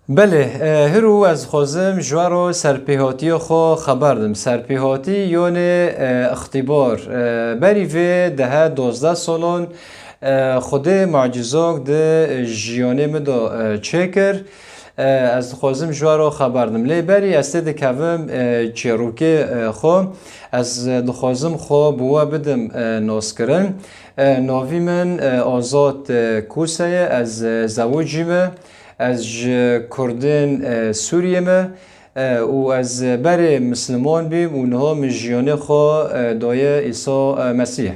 بله، هرو از خوزم جوارو سرپیهاتی خو خبردم. سرپیهاتی یون اختبار بری و ده 12 سالان خود معجزاک ده جیانه مدا چکر از خوزم جوارو خبردم. لی بری از ده کوم چیروکه خو از دخوازم خو بوا بدم ناس کرن. ناوی من آزاد کوسه از زوجیمه از کردن سوریه ما و از بر مسلمان بیم اونها مجیانه خواه دایه عیسی مسیح.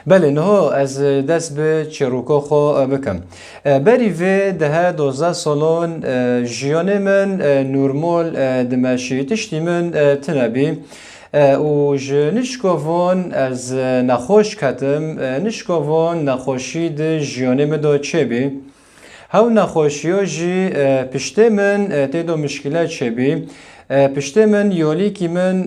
بله نه از دست به چروکا خواه بکم بری و ده 12 سالان جیانه من نورمال دمشی تشتی من تنبی و نشکوان از نخوش کتم نشکوان نخوشی ده جیانه مدا چه بی هاو نخوشیو جی پشته من تیدو مشکلات شبی پشته من یالی که من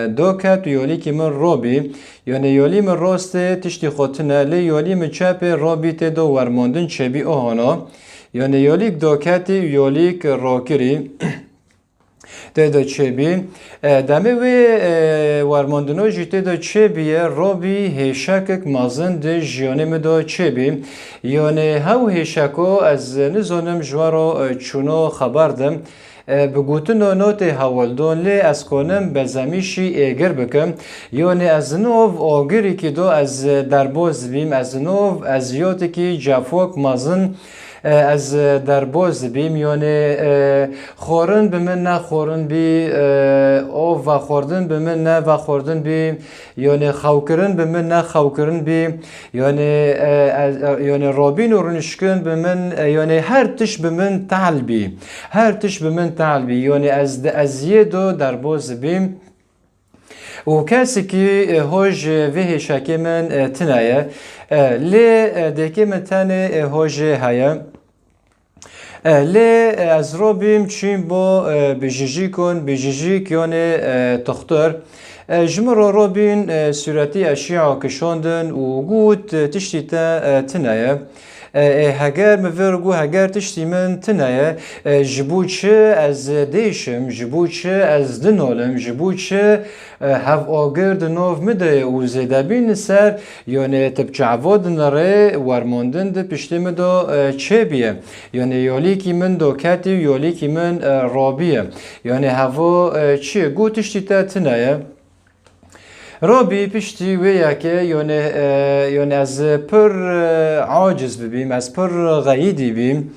دوکت و یالی که من رابی یعنی یالی من راسته تشتی خوتنه لی یالی من چپ رابی تیدو ورماندن چبی آهانا یعنی یالیک دوکتی و یالیک راکری تیدا چه بی دمه و ورماندنو جی تیدا چه بیه رابی هیشکک مازن ده جیانه مدا چه بی یعنی هاو هیشکو از نزانم جوارو چونو خبردم بگوتن و نوت حوالدون لی از کنم به زمیشی ایگر بکم یعنی از نوو آگری که دو از درباز بیم از نوو از یاتی که جفوک مازن از درباز بیم یعنی خورن به من نه خورن بی او و خوردن به من نه و خوردن بی یعنی خوکرن به من نه خوکرن بی یعنی رابین و رنشکن به من یعنی هر تش به من تعلبی هر تش به من تعلبی یعنی از یه دو درباز بیم و کسی که هوج وی شکی من تنایه لی دیگه من تنه هوج هیا لی از رو بیم چیم با بجیجی کن بجیجی یعنی تختار جمر رو بین صورتی اشیاء کشاندن و گوت تشتی تا تنایه هگر مفرگو هگر تشتی من تنایه جبو چه از دیشم جبو چه از دنالم جبو چه هف آگر دناف مده و زیده بین سر یعنی تبچعواد نره ورماندن ده پشتی مده چه بیه یعنی یالی که من دوکتی یالی که من رابیه یعنی هوا چیه گو تشتی تا تنایه رابی پشتی ویا که یعنی از پر عاجز ببیم از پر غیدی بیم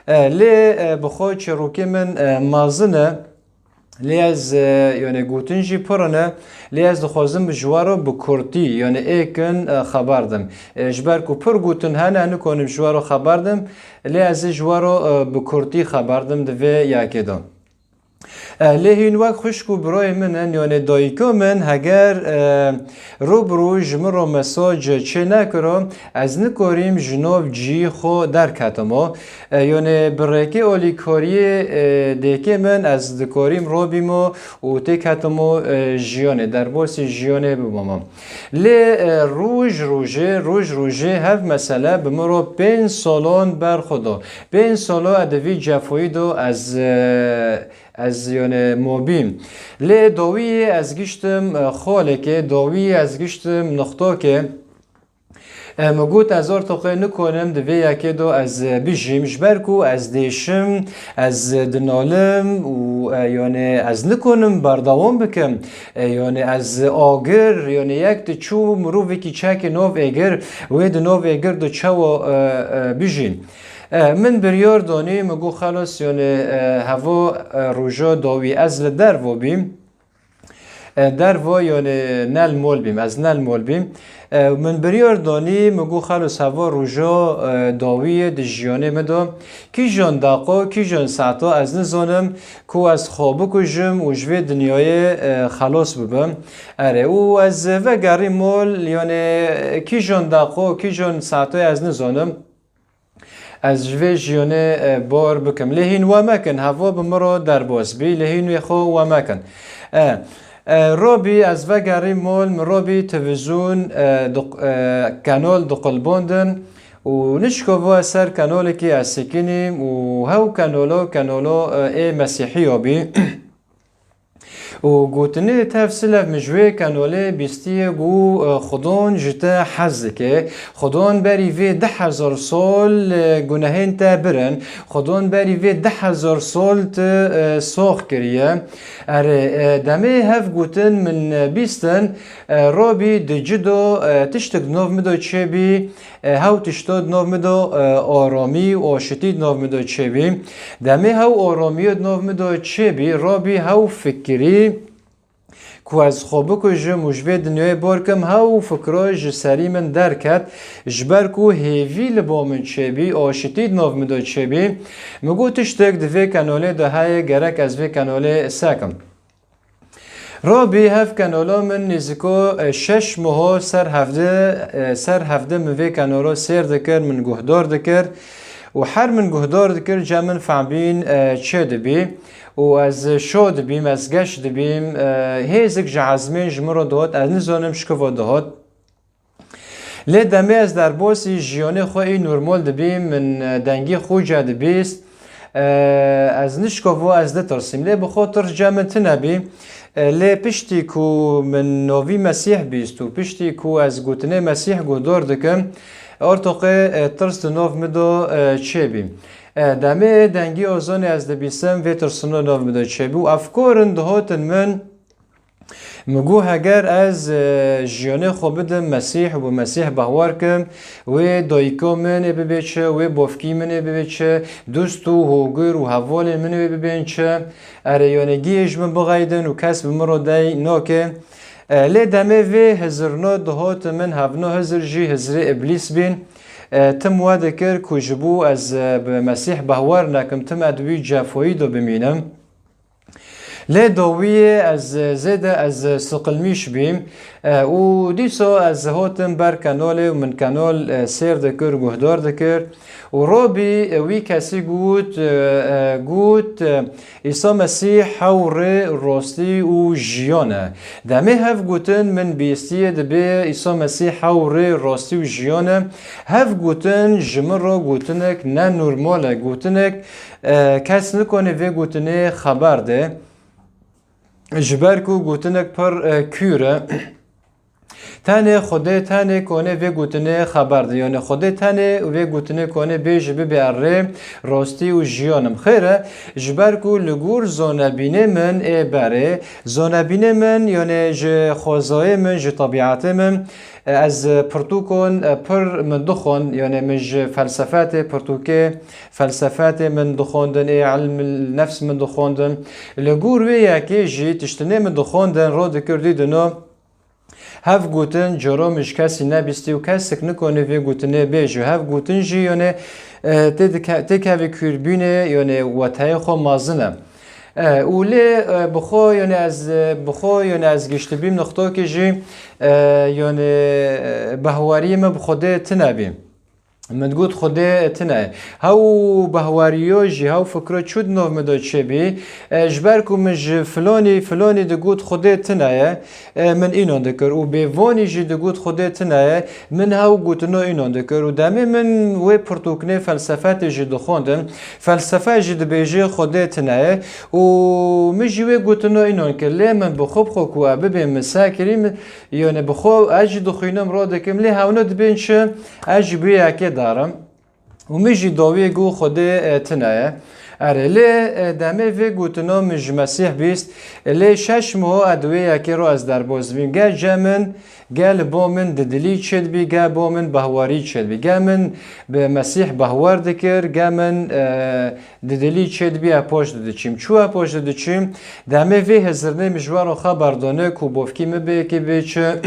لی بخواه چروکی من مازنه لی از یعنی گوتنجی پرنه لی از دخوازم بجوارو بکرتی یعنی ایکن خبردم جبر کو پر گوتن هنه نکنم جوارو خبردم لی از جوارو بکرتی خبردم دوی یاکی دم لهین وقت خوشکو برای من یعنی دایکا من هگر روبرو جمرو مساج چه نکرم از نکاریم جناب جی خو در کتما یعنی برکه اولی کاری دیگه من از دکاریم رابیمو و تی کتما جیانه در باسی جیانه بمامم لی روژه هف مسئله بمرو 5 سالان بر خدا 5 سالا ادوی جفایی دو از یعنی موبیم لی داوی از گشتم خاله که داوی از گشتم نقطه که مگوت از ارتقای نکنم دوی یکی دو از بیجیم جبرکو از دیشم از دنالم و یعنی از نکنم بردوام بکم یعنی از آگر یعنی یک چو مروفی که چک نوف ایگر و ده نوف ایگر دو چو بیجین من بریار دانی مگو خلاص یعنی هوا روژا داوی از در و بیم در و یعنی نل مول بیم از نل مول بیم من بریار دانی مگو خلاص هوا روژا داوی دجیانه مدا کی جان داقا کی جان ساعتا از نزانم کو از خوابو کجم و جوی دنیای خلاص ببم اره او از وگری مول یعنی کی جان داقا کی جان ساعتا از نزانم از جوی جیانه بار بکم لهین و مکن هوا بمرا در باز بی لهین و خو و مکن رابی از وگری مال رابی تلویزیون کانال دقلباندن و نشکوه سر کانالی که از سکنیم و هاو کانالا ای مسیحی بی و گوتنی تفصیل مجوی کاناله بیستیه گو خدان جتا حز که خدان بری وی 10,000 سال گناهین تا برن خدان بری وی 10,000 سال تا ساخ کریه اره دمه هف گوتن من بیستن رابی دجدو تشتک ناف مدو چه بی هاو تشتاد ناف مدو آرامی و آشتید ناف مدو چه بی دمه هاو آرامی ناف مدو چه بی رابی هاو فکری کو از خوبه که جه مجوه دنیای بارکم هاو فکرای جه سری من درکت جبر کو هیوی لبا من چه بی آشتید ناف مدو چه بی مگو تشتک دوی کناله ده های گرک از وی کناله سکم رابی هف کانالا من نزدیکا 6 ماه سر هفته موی کانالا سیر دکر من گهدار دکر و هر من گهدار دکر جا من فهمین چه دبی و از شو دبیم از گشت دبیم هیزک جعزمین جمرو دهات از نزانم شکوا دهات لی دمی از در باسی جیانه خواهی نرمال دبیم من دنگی خو جا دبیست از نشکوا از ده ترسیم لی بخاطر جا من تنبی لی پشتی کو من نوی مسیح بیست و پشتی کو از گوتنه مسیح گودار دکم ارتقه ترس نوف مدو چه بیم دمه دنگی آزانی از دبیسم و ترسنا نوف مدو چه بی و افکارن دهاتن من مگو اگر از جیانه خوب بدم مسیح و مسیح بهوار کم و دایکا من ببیچه و بافکی من ببیچه دوست و هوگر و حوال من ببینچه اریانگی اجمن بغیدن و کس بمرو دی ناکه لی دمه و هزرنا دهات من هفنا هزر جی هزر ابلیس بین تم واده کر کجبو از مسیح بهوار نکم تم ادوی جافایی دو بمینم لی داویه از زیده از سقلمیش بیم و دیسا از هاتم بر کانال و من کانال سیر دکر گهدار دکر و رابی وی کسی گوت عیسی مسیح حور راستی و جیانه دمه هف گوتن من بیستیه دبه عیسی مسیح حور راستی و جیانه هف گوتن جمر را گوتنک نه نرماله گوتنک کس نکنه وی گوتنه خبر ده جبر کو گوتنک پر کوره تنه خدا تنه کنه و گوتنه خبر ده یعنی خدا تنه و گوتنه کنه بیش ببره راستی و جیانم خیره جبر کو لگور زانبینه من ای بره زانبینه من یعنی ج خوازای من ج طبیعت من از پرتوکون پر من دخون یعنی مج فلسفات پرتوکه فلسفات من دخوندن علم النفس من دخوندن لگور و یکی جی تشتنه من دخوندن را دکردی دنو هف گوتن جرامش کسی نبیستی و کسی نکنه و گوتنه بیجو هف گوتن جی یعنی تک هفی کربینه یعنی وطای خو مازنه اولی بخوا یعنی از گشت بیم نقطه که جی یعنی بهواری ما بخوده تنبیم من گوت خدا تنه هاو بهواریو جی هاو فکر چود نو مداد چه بی جبر کو مج فلانی د گوت خدا تنه من اینو دکر و به وانی جی د گوت خدا تنه من هاو گوت نو اینو دکر و دمه من و پرتوکنه فلسفات جی د خوندم فلسفه جی د بیجه خدا تنه و مجی و گوت نو اینو کله من بخوب خو کو به مساکریم یعنی بخو اج د خوینم را دکم له هاونو د بنچ اج بیا که دارم و میجی داوی گو خود تنایه اره لی دمه وی گوتنا مج مسیح بیست لی 6 ماه ادوی یکی رو از در باز بیم گه جمن گل با من ددلی چد بی گه با من بهواری چد بی گه من به مسیح بهوار دکر گه من ددلی چد بی اپاش ددچیم چو اپاش ددچیم دمه وی هزرنه مجوار خبردانه کو بافکی مبه که بیچه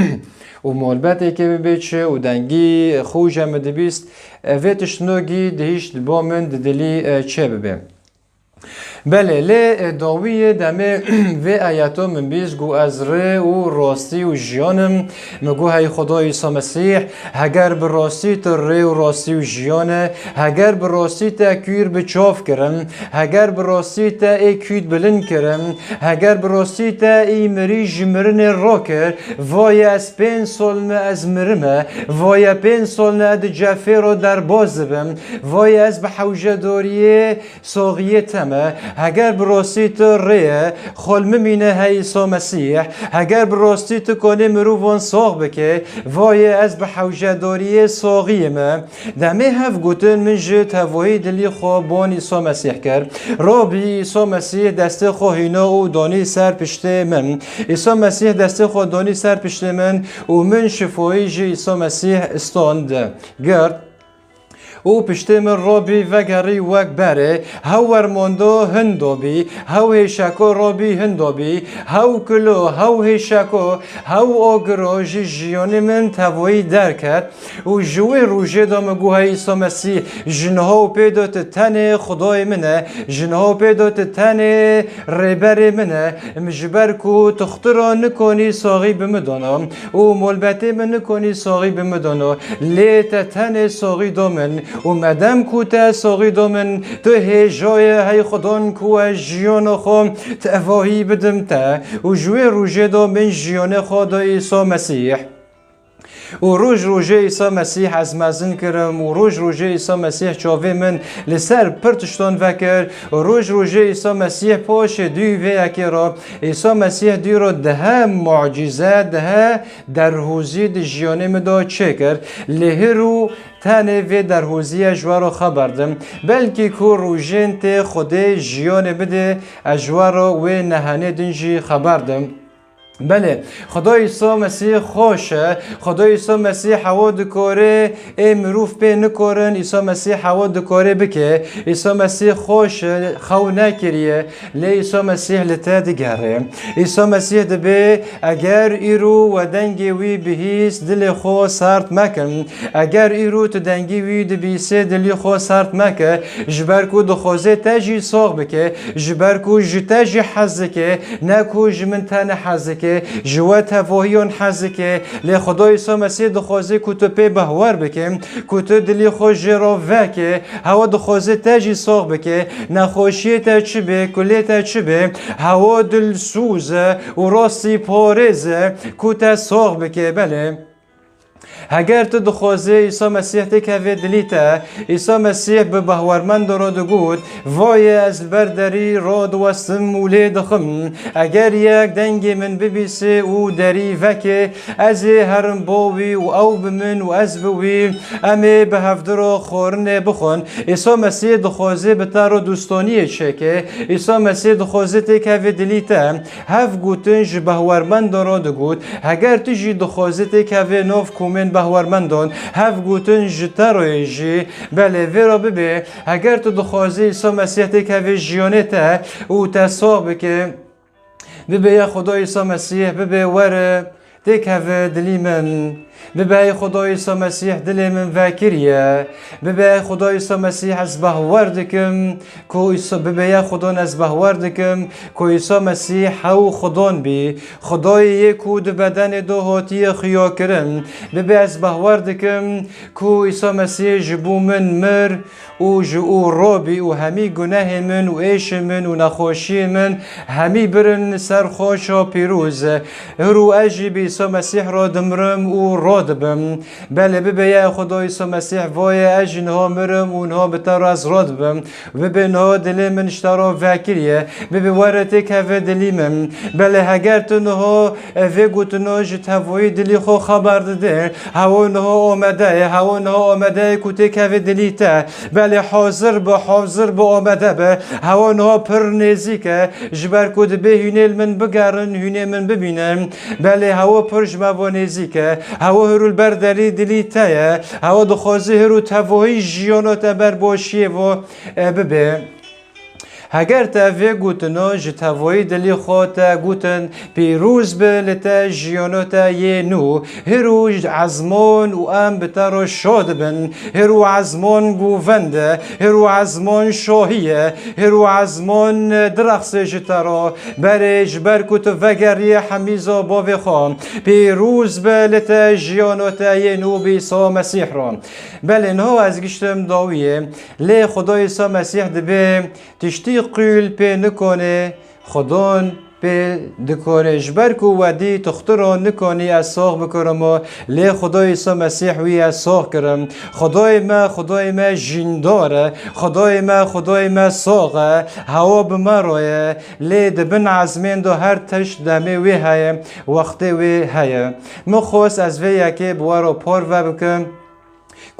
و مالبت که بیچه و دنگی خوش هم دبیست و تشنوگی دهیش با من ددلی چه ببیم بله لی داوی دمه و آیاتو من بیز گو از ره و راستی و جیانم مگو های خدای عیسی مسیح هگر به راستی تا ره و راستی و جیانه هگر به راستی تا کیر به چاف کرم هگر به راستی تا ای کید بلند کرم هگر به راستی تا ای مری جمرن را کر وای از 5 سال از مرمه وای 5 سال اد جفه را در باز بم وای از به حوجه داریه ساقیه تمه هگر براستی تو ریه خال ممینه های عیسی مسیح هگر براستی تو کنه مروفان ساق بکه وای از به حوجه داریه ساقیه ما دمه هف گوتن من جد هوایی دلی خوابان عیسی مسیح کرد رابی عیسی مسیح دست خواهینا و دانی سر پشته من عیسی مسیح دست خود دانی سر پشته من و من شفایی جه عیسی مسیح استاند گرد او پشته من رابی وگری وگ بره هاو ورماندو هندو بی هاو هشاکو رابی هندو بی هاو کلو هاو هشاکو هاو آگرو جیان من توایی درکت و جوی روژه دام گوه عیسی مسیح جنها و پیدات تن خدای منه جنها و پیدات تن ریبر منه مجبر کو تخترا نکنی ساقی بمدانم و ملبته من نکنی ساقی بمدانم لیت تن ساقی دامن و مدام کوتا ساقی دومن تو هجای های خدان کو جیان خو تفاهی بدم تا و جوی روژه دومن جیان خدا عیسی مسیح و روژه عیسی مسیح از مزن کرم و روژه عیسی مسیح چاوه من لسر پرتشتان وکر و روژه عیسی مسیح پاش دوی و اکرا عیسی مسیح دوی را ده معجزه ده درهوزی ده جیانه مدا چه کرد لهرو تنه و درهوزی اجوارا خبردم بلکه که روژین ته خود جیانه بده اجوارا و نهانه دنجی خبردم بله خدای عیسی مسیح خوشه خدای عیسی مسیح هوا دکاره مروف به نکارن عیسی مسیح هوا دکاره بکه عیسی مسیح خوشه خو نکریه لی عیسی مسیح لته دیگره عیسی مسیح دبه اگر ایرو و دنگی وی بهیس دل خو سرد مکن اگر ایرو تو دنگی وی دبیسه دل خو سرد مکه جبر کو دخوازه تجی ساق بکه جبر کو جتجی حزکه نکو جمن تن حزکه جوات هواهیان حزکه لی خدای عیسی مسیح دخوازه کتو پی بهوار بکه کتو دلی خوش را وکه هوا دخوازه تجی ساق بکه نخوشی تا چی به کلی تا چی به هوا دل سوزه و راستی پارزه کتا ساق بکه بله اگر تو دخوازه عیسی مسیح تکوه دلیته عیسی مسیح به بهورمند را دگود وای از بردری را دوستم موله دخم اگر یک دنگ من ببیسه او دری وکه از هرم باوی و او بمن و از بوی امه به هفدر خورن بخون عیسی مسیح دخوازه به تر دوستانی چکه عیسی مسیح دخوازه تکوه دلیته هف گوتنج بهورمند را دگود اگر تجی دخوازه تکوه نوف کومن بهورمندان هف گوتن جتروی جی بله ویرا ببه اگر تو دخوازی عیسی مسیح تکوه جیانه تا او تصاق بکه ببه یا خدای عیسی مسیح ببه وره تکوه دلی من ببه خدای عیسی مسیح دل من وکریه ببه خدای عیسی مسیح از بهور دکم کو ببه خدا از بهور دکم کو عیسی مسیح او خدان بی خدای یکو دو بدن دو هاتی خیا کرم ببه از بهور دکم کو عیسی مسیح جبو من مر و جو رابی و همی گناه من و ایش من و نخوشی من همی برن سر خوشا پیروز رو اجی بی عیسی مسیح را دمرم و رادبم بله ببه یا خدای عیسی مسیح وای اجنها مرم اونها بتر از رادبم ببه نها دلی من اشترا وکریه ببه ورته که دلی من بله اگر تو نها و گوتنا جت هوای دلی خو خبر داده هوا نها آمده هوا نها آمده کته که دلی تا بله حاضر به آمده به هوا نها پر نزیکه جبر کد به هینل من بگرن هینه من ببینم بله هوا پر جمع نزیکه هوا هرول برداری دلی تایه هوا دخوازه هرو تفاهی جیانات بر باشیه و ببه هگر تا وی گوتنو جتوایی دلی خود گوتن پیروز به لتا جیانو تا یه نو هرو عزمان و ام بتر شاد بن هرو عزمان گوونده هرو عزمان شاهیه هرو عزمان درخص جترا برج برکت وگری حمیزا باوی خام پیروز به لتا جیانو تا یه نو بیسا مسیح را بل اینها از گشتم داویه لی خدای عیسی مسیح دبه تشتی قیل پی نکنه خدان پی دکانه جبر کو ودی تختران نکنی از ساق بکرم لی خدای عیسی مسیح وی از ساق کرم خدای ما جینداره خدای ما ساقه هوا بمروه لی دبن عزمین دو هر تشت دمه وی های وقت وی های مخوص از وی یکی بوارو پار و بکم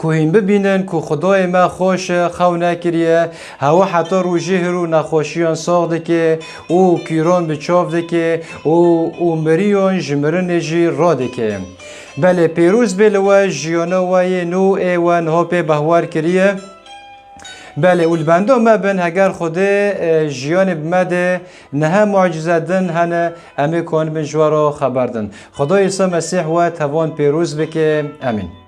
کوهین ببینن که خدای ما خوش خو نکریه هوا حتی روژه رو نخوشیان ساخته که او کیران بچاف که او مریان جمرن جی راده که بله پیروز بلوه جیانه وی نو ایوان ها پی بهوار کریه بله اولبندو ما بن هگر خدا جیان بمده نه معجزه دن هنه امی کن بن جوارو خبردن خدای عیسی مسیح و توان پیروز بکه امین